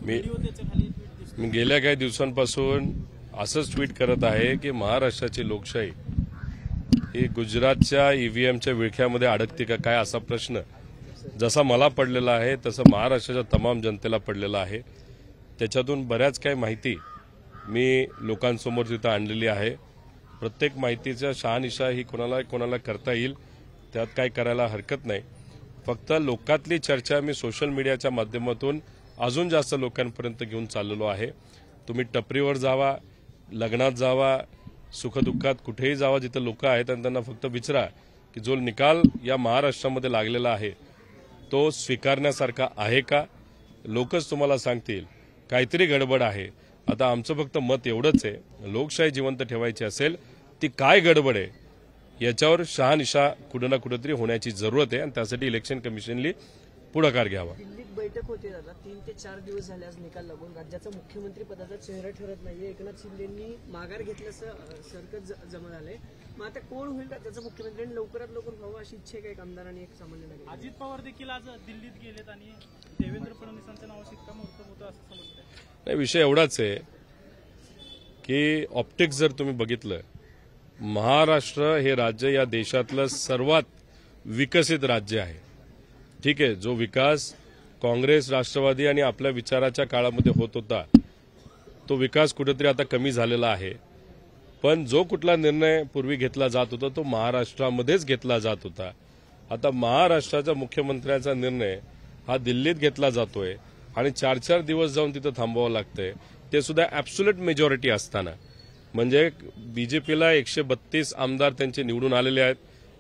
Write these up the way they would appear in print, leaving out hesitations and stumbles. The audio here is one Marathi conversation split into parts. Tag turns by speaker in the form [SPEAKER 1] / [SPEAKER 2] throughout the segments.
[SPEAKER 1] मी गेल्या काही दिवसांपासून असंच ट्विट करत आहे की महाराष्ट्राची लोकशाही ही गुजरातच्या ईव्हीएमच्या विळख्यामध्ये अडकते का काय असा प्रश्न जसा मला पडलेला आहे तसं महाराष्ट्राच्या तमाम जनतेला पडलेला आहे। त्याच्यातून बऱ्याच काही माहिती मी लोकांसमोर तिथं आणलेली आहे। प्रत्येक माहितीचा शहानिशा ही कोणाला करता येईल, त्यात काय करायला हरकत नाही। फक्त लोकातली चर्चा मी सोशल मीडियाच्या माध्यमातून अजून जास्त लोकांपर्यंत घेऊन चाललेलो आहे। तुम्ही टपरीवर जावा, लग्नात जावा, सुखदुःखात कुठेही जावा, जिथे लोक आहेत आणि त्यांना फक्त विचारा की जो निकाल या महाराष्ट्रामध्ये लागलेला आहे तो स्वीकारण्यासारखा आहे का। लोकच तुम्हाला सांगतील काहीतरी गडबड आहे। आता आमचं फक्त मत एवढंच आहे, लोकशाही जिवंत ठेवायची असेल ती काय गडबड आहे याच्यावर शहानिशा कुठं ना कुठेतरी होण्याची जरूरत आहे आणि त्यासाठी इलेक्शन कमिशनने पुढाकार घ्यावा।
[SPEAKER 2] दिल्लीत बैठक होती दादा, 3 ते 4 दिवस झाले आज निकाल लागून राज्याचा मुख्यमंत्री पदाचा चेहरा ठरत नाहीये। एकनाथ शिंदेंनी माघार घेतल्याचं सरकत जमा झालंय। मग आता कोण होईल त्याचं मुख्यमंत्र्यांनी लवकरात लवकर व्हावं अशी इच्छा आहे आमदारांनी एक सामान्य नागरिक।
[SPEAKER 3] अजित पवार देखील आज दिल्लीत गेलेत आणि देवेंद्र फडणवीसांच्या नावावर शिक्कामोर्तब होतं असं समजतंय।
[SPEAKER 1] नाही, विषय एवढाच आहे की ऑप्टिक्स जर तुम्ही बघितलं, महाराष्ट्र हे राज्य या देशातलं सर्वात विकसित राज्य आहे। ठीक आहे, जो विकास काँग्रेस, राष्ट्रवादी आणि आपल्या विचाराच्या काळामध्ये होत होता तो विकास कुठेतरी आता कमी झालेला आहे। पण जो कुठला निर्णय पूर्वी घेतला जात होता तो महाराष्ट्रामध्येच घेतला जात होता। आता महाराष्ट्राच्या मुख्यमंत्र्यांचा निर्णय हा दिल्लीत घेतला जातोय आणि 4-4 दिवस जाऊन तिथं थांबावं लागतंय, ते सुद्धा ॲब्सोल्यूट मेजॉरिटी असताना। म्हणजे बीजेपीला 132 आमदार त्यांचे निवडून आलेले आहेत,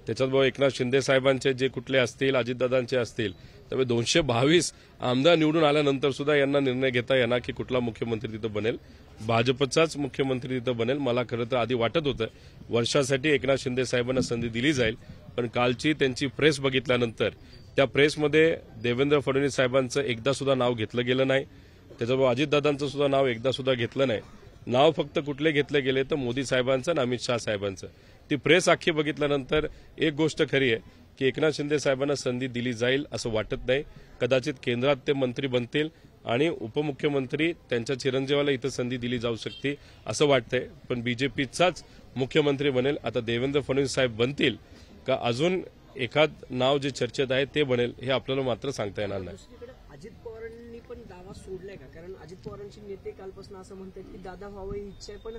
[SPEAKER 1] त्याच्यात बाबा एकनाथ शिंदे साहेबांचे जे कुठले असतील, अजितदादांचे असतील, त्यामुळे 222 आमदार निवडून आल्यानंतर सुद्धा यांना निर्णय घेता येणार की कुठला मुख्यमंत्री तिथं बनेल। भाजपचाच मुख्यमंत्री तिथं बनेल। मला खरं तर आधी वाटत होतं वर्षासाठी एकनाथ शिंदे साहेबांना संधी दिली जाईल, पण कालची त्यांची प्रेस बघितल्यानंतर त्या प्रेसमध्ये देवेंद्र फडणवीस साहेबांचं एकदा सुद्धा नाव घेतलं गेलं नाही, त्याच्याबरोबर अजितदादांचं सुद्धा नाव एकदा सुद्धा घेतलं नाही। नाव फक्त कुठले घेतले गेले तर मोदी साहेबांचं आणि अमित शाह साहेबांचं। ती प्रेस अख्खी बघितल्यानंतर एक गोष्ट खरी आहे की एकनाथ शिंदे साहेबांना संधी दिली जाईल असं वाटत नाही। कदाचित केंद्रात ते मंत्री बनतील आणि उपमुख्यमंत्री त्यांच्या चिरंजीवाला इथं संधी दिली जाऊ शकते असं वाटतंय, पण बीजेपीचाच मुख्यमंत्री बनेल। आता देवेंद्र फडणवीस साहेब बनतील का अजून एखाद नाव जे चर्चेत आहे ते बनेल हे आपल्याला मात्र सांगता येणार नाही।
[SPEAKER 2] अजित पवारांनी पण दावा सोडलाय का? कारण अजित पवारांचे नेते कालपासून असं म्हणतात की दादा व्हावं ही इच्छा आहे, पण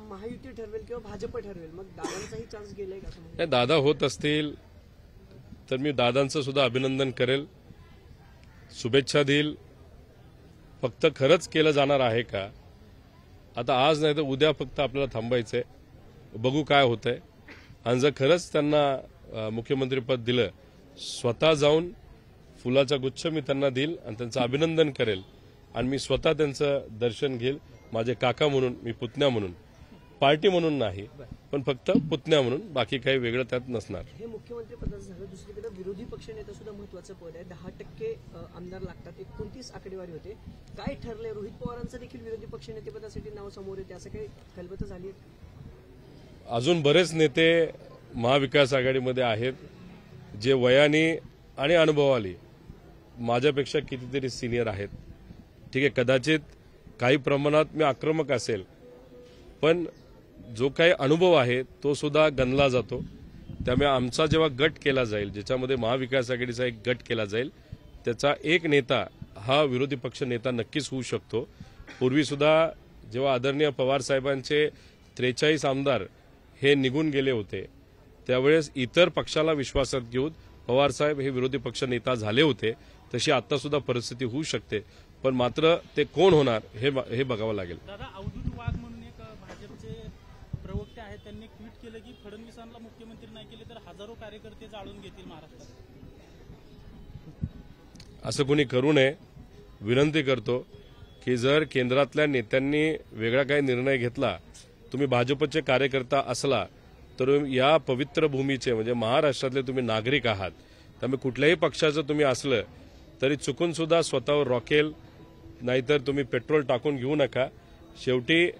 [SPEAKER 2] महायुती ठरवेल किंवा भाजप ठरवेल, मग दादांचाही चान्स गेलाय का?
[SPEAKER 1] नाही, दादा होत असतील तर मी दादांचं सुद्धा अभिनंदन करेल, शुभेच्छा देईल। फक्त खरंच केलं जाणार आहे का आता आज नाही तर उद्या फक्त आपल्याला थांबायचंय, बघू काय होतंय। आणि जर खरंच त्यांना मुख्यमंत्रीपद दिलं, स्वतः जाऊन फुलाचा गुच्छ मी त्यांना देईल आणि त्यांचं अभिनंदन करेल आणि मी स्वतः त्यांचं दर्शन घेईल, माझे काका म्हणून, मी पुतण्या म्हणून, पार्टी म्हणून नाही पण फक्त पुतण्या म्हणून, बाकी काही वेगळं त्यात नसणार।
[SPEAKER 2] हे मुख्यमंत्री पदाचं झालं, दुसरीकडे विरोधी पक्षनेता सुद्धा महत्वाचं पद आहे। 10% आमदार लागतात, 29 आकडेवारी होते। काय ठरलंय? रोहित पवारांचं देखील विरोधी पक्षनेतेपदासाठी नाव समोर येते असं काही खलबतं झाली?
[SPEAKER 1] अजून बरेच नेते महाविकास आघाडीमध्ये आहेत जे वयाने आणि अनुभवाने माझ्यापेक्षा कितीतरी सिनियर आहेत। ठीक आहे, कदाचित काही प्रमाणात मी आक्रमक असेल, पण जो काही अनुभव आहे तो सुद्धा गणला जातो। त्यामुळे आमचा जेव्हा गट केला जाईल, ज्याच्यामध्ये महाविकास आघाडीचा एक गट केला जाईल, त्याचा एक नेता हा विरोधी पक्ष नेता नक्कीच होऊ शकतो। पूर्वी सुद्धा जेव्हा आदरणीय पवार साहेबांचे 43 आमदार हे निघून गेले होते त्यावेळेस इतर पक्षाला विश्वासात घेऊन पवार साहेब हे विरोधी पक्ष नेता झाले होते, तशी आता सुद्धा परिस्थिती होऊ शकते, पण मात्र ते कोण होणार हे बघावं लागेल।
[SPEAKER 3] दादा, अवधूत वाघ म्हणून एक भाजपचे प्रवक्ते आहेत, त्यांनी ट्विट केलं की फडणवीसांना मुख्यमंत्री नाही केले तर हजारो कार्यकर्ते जाळून घेतील महाराष्ट्रात।
[SPEAKER 1] असं कोणी करू नये, विनंती करतो की जर केंद्रातल्या नेत्यांनी वेगळा काही निर्णय घेतला, तुम्ही भाजपचे कार्यकर्ता असला तर या पवित्र भूमीचे म्हणजे महाराष्ट्रातले तुम्ही नागरिक आहात, त्यामुळे कुठल्याही पक्षाचं तुम्ही असलं तरी चुकून सुद्धा स्वतःवर रॉकेल नाहीतर तुम्ही पेट्रोल टाकून घेऊ नका। शेवटी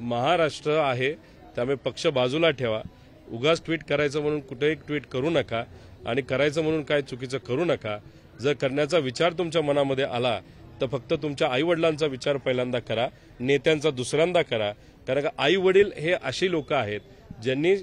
[SPEAKER 1] महाराष्ट्र आहे, त्यामुळे पक्ष बाजूला ठेवा। उगाच ट्विट करायचं म्हणून कुठेही ट्विट करू नका आणि करायचं म्हणून काय चुकीचं करू नका। जर करण्याचा विचार तुमच्या मनामध्ये आला तर फक्त तुमच्या आईवडिलांचा विचार पहिल्यांदा करा, नेत्यांचा दुसऱ्यांदा करा. कारण का आईवडील हे अशी लोक आहेत ज्यांनी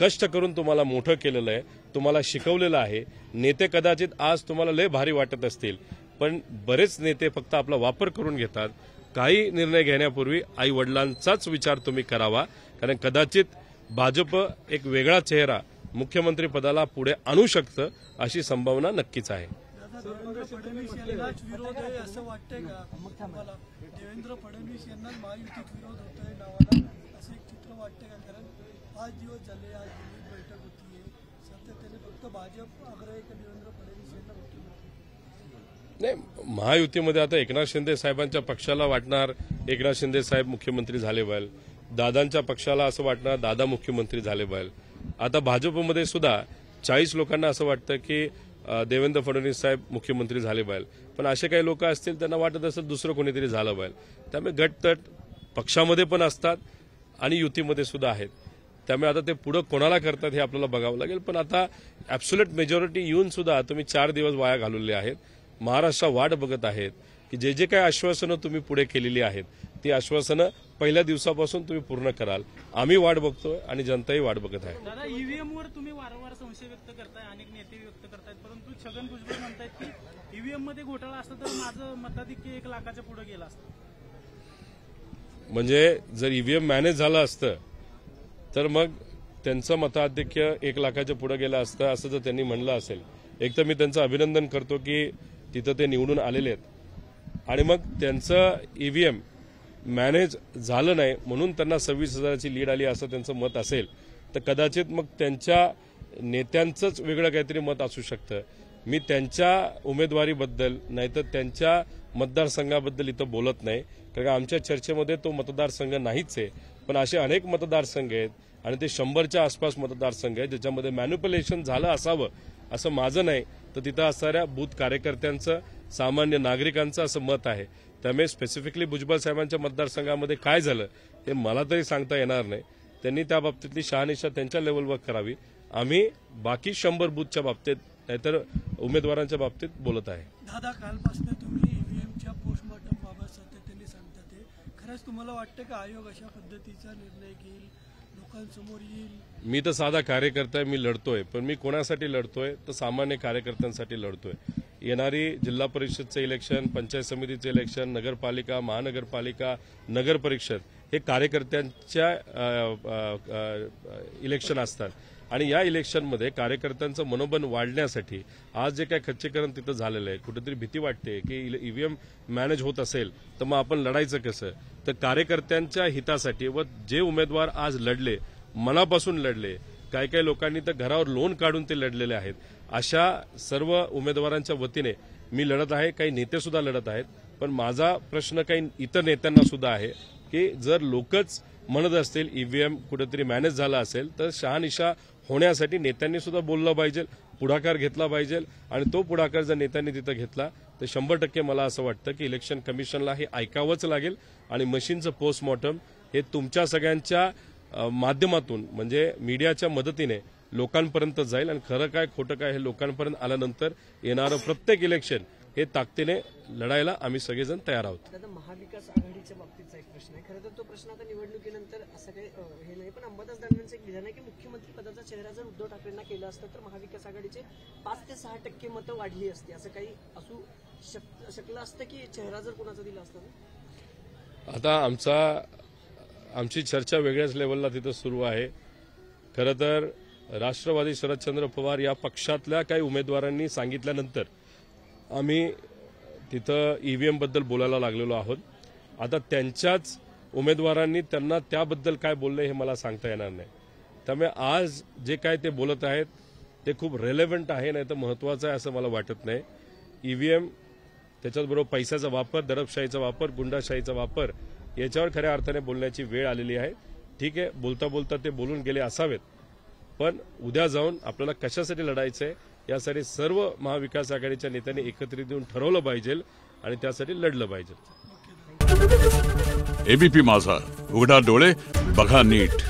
[SPEAKER 1] कष्ट करून तुम्हाला मोठं केलेलं आहे, तुम्हाला शिकवलेलं आहे. नेते कदाचित आज तुम्हाला लय भारी वाटत असतील, पण बरेच नेते फक्त आपला वापर करून घेतात. काही निर्णय घेण्यापूर्वी आईवडिलांचाच विचार तुम्ही करावा, कारण कदाचित भाजप एक वेगळा चेहरा मुख्यमंत्री पदाला पुढे आणू शकतं अशी संभावना नक्कीच आहे.
[SPEAKER 4] देवेंद्र फडणवीस यांनाच विरोध आहे असं वाटतंय का तुम्हाला? देवेंद्र फडणवीस यांनाच महायुतीत विरोध होतोय नावाला, असं एक चित्र वाटतंय का? कारण 5 दिवस झाले, आज दिल्लीत बैठक होतीये, सातत्याने फक्त भाजप आग्रह आहे की देवेंद्र फडणवीस यांना मुख्यमंत्री.
[SPEAKER 1] नाही, महायुतीमध्ये आता एकनाथ शिंदे साहेबांच्या पक्षाला वाटणार एकनाथ शिंदे साहेब मुख्यमंत्री झाले पाहिजे, दादांच्या पक्षाला असं वाटणार दादा मुख्यमंत्री झाले पाहिजे. आता भाजपमध्ये सुद्धा 40 लोकांना असं वाटतं की देवेंद्र फडणवीस साहेब मुख्यमंत्री झाले पाहिजे, पण असे काही लोक असतील त्यांना वाटत असेल दुसरं कोणीतरी झालं पाहिजे. त्यामुळे गटतट पक्षामध्ये पण असतात आणि युतीमध्ये सुद्धा आहेत. त्यामुळे आता ते पुढं कोणाला करतात हे आपल्याला बघावं लागेल. पण आता ॲब्सोल्यूट मेजॉरिटी येऊन सुद्धा तुम्ही 4 दिवस वाया घालवले आहेत. महाराष्ट्र वाट बघत आहेत की जे जे काही आश्वासनं तुम्ही पुढे केलेली आहेत ती आश्वासनं पहिल्या दिवसापासून तुम्ही पूर्ण कराल. आम्ही वाट बघतोय आणि जनताही वाट बघत आहे.
[SPEAKER 3] दादा, ईव्हीएमवर तुम्ही वारंवार संशय व्यक्त करताय, अनेक नेते व्यक्त करतायत, परंतु छगन भुजबळ म्हणतायत की ईव्हीएम मध्ये घोटाळा असता तर माझं मताधिक्य 1 लाखाच्या पुढे गेलं असतं.
[SPEAKER 1] म्हणजे जर ईव्हीएम मॅनेज झालं असतं तर मग त्यांचं मताधिक्य 1 लाखाच्या पुढे गेलं असतं असं जर त्यांनी म्हणलं असेल, एक तर मी त्यांचं अभिनंदन करतो की तिथं ते निवडून आलेले आहेत आणि मग त्यांचं ईव्हीएम मॅनेज झालं नाही म्हणून त्यांना 26,000ची लीड आली असं त्यांचं मत असेल तर कदाचित मग त्यांच्या नेत्यांचंच वेगळं काहीतरी मत असू शकतं. मी त्यांच्या उमेदवारीबद्दल नाहीतर त्यांच्या मतदारसंघाबद्दल इथं बोलत नाही, कारण आमच्या चर्चेमध्ये तो मतदारसंघ नाहीच आहे. पण असे अनेक मतदारसंघ आहेत आणि ते 100च्या आसपास मतदारसंघ आहेत ज्याच्यामध्ये मॅन्युप्युलेशन झालं असावं असं माझं नाही, तर तिथं असणाऱ्या बूथ कार्यकर्त्यांचं, सामान्य नागरिकांचं असं मत आहे. त्यामुळे स्पेसिफिकली भुजबळ साहेबांच्या मतदारसंघामध्ये काय झालं हे मला तरी सांगता येणार नाही. त्यांनी त्या बाबतीतली शहानिशा त्यांच्या लेवलवर करावी. आम्ही बाकी 100 बूथच्या बाबतीत नाहीतर उमेदवारांच्या बाबतीत बोलत आहे.
[SPEAKER 4] दादा, कालपासून तुम्ही ईव्हीएमच्या पोस्टमॉर्टम बाबत सातत्याने सांगतात ते खरंच तुम्हाला वाटतं का आयोग अशा पद्धतीचा निर्णय घेईल, लोकांसमोर येईल?
[SPEAKER 1] मी तर साधा कार्यकर्ता आहे, मी लढतोय, पण मी कोणासाठी लढतोय तर सामान्य कार्यकर्त्यांसाठी लढतोय. येणारी जिल्हा परिषदचं इलेक्शन, पंचायत समितीचं इलेक्शन, नगरपालिका, महानगरपालिका, नगर परिषद हे कार्यकर्त्यांच्या इलेक्शन असतात आणि या इलेक्शनमध्ये कार्यकर्त्यांचं मनोबल वाढण्यासाठी आज जे काही खच्चीकरण तिथं झालेलं आहे, कुठेतरी भीती वाटते की ईव्हीएम मॅनेज होत असेल तर मग आपण लढायचं कसं. तर कार्यकर्त्यांच्या हितासाठी व जे उमेदवार आज लढले, मनापासून लढले, काही काही लोकांनी तर घरावर लोन काढून ते लढलेले आहेत, अशा सर्व उमेदवारांच्या वतीने मी लढत आहे. काही नेते सुद्धा लढत आहेत. पण माझा प्रश्न काही इतर नेत्यांना सुद्धा आहे की जर लोकच म्हणत असतील ईव्हीएम कुठेतरी मॅनेज झाला असेल तर शहानिशा होण्यासाठी नेत्यांनी सुद्धा बोललं पाहिजे, पुढाकार घेतला पाहिजे. आणि तो पुढाकार जर नेत्यांनी तिथं घेतला तर 100% मला असं वाटतं की इलेक्शन कमिशनला हे ऐकावंच लागेल आणि मशीनचं पोस्टमॉर्टम हे तुमच्या सगळ्यांच्या माध्यमातून म्हणजे मीडियाच्या मदतीने लोकांपर्यंत जाईल आणि खरं काय खोटं काय हे लोकांपर्यंत आल्यानंतर येणारं प्रत्येक इलेक्शन हे ताकदीने लढायला आम्ही सगळेजण तयार आहोत.
[SPEAKER 2] दादा, महाविकास आघाडीच्या बाबतीचा एक प्रश्न आहे. खरं तर तो प्रश्न आता निवडणुकीनंतर असं काही हे नाही, पण अंबादास दानवेंचं एक विधान आहे की मुख्यमंत्री पदाचा चेहरा जर उद्धव ठाकरेंना केला असतं तर महाविकास आघाडीचे 5 ते 6% मतं वाढली असती. असं काही असू शकलं असतं की चेहरा जर कोणाचा दिला असता?
[SPEAKER 1] आता आमची चर्चा वेगळ्याच लेवलला तिथं सुरू आहे. खरं तर राष्ट्रवादी शरदचंद्र पवार या पक्षातल्या काही उमेदवारांनी सांगितल्यानंतर आम्ही तिथं ईव्हीएमबद्दल बोलायला लागलेलो आहोत. आता त्यांच्याच उमेदवारांनी त्यांना त्याबद्दल काय बोलले हे मला सांगता येणार नाही. त्यामुळे आज जे काय ते बोलत आहेत ते खूप रेलेव्हंट आहे, नाही तर महत्त्वाचं आहे असं मला वाटत नाही. ईव्हीएम त्याच्याचबरोबर पैशाचा वापर, दडपशाहीचा वापर, गुंडाशाहीचा वापर याच्यावर खऱ्या अर्थाने बोलण्याची वेळ आलेली आहे. ठीक आहे, बोलता बोलता ते बोलून गेले असावेत, पण उद्या जाऊन आपल्याला कशासाठी लढायचं आहे यासाठी सर्व महाविकास आघाडीच्या नेत्यांनी एकत्रित येऊन ठरवलं पाहिजे आणि त्यासाठी लढलं पाहिजे.
[SPEAKER 5] एबीपी माझा, उघडा डोळे बघा नीट.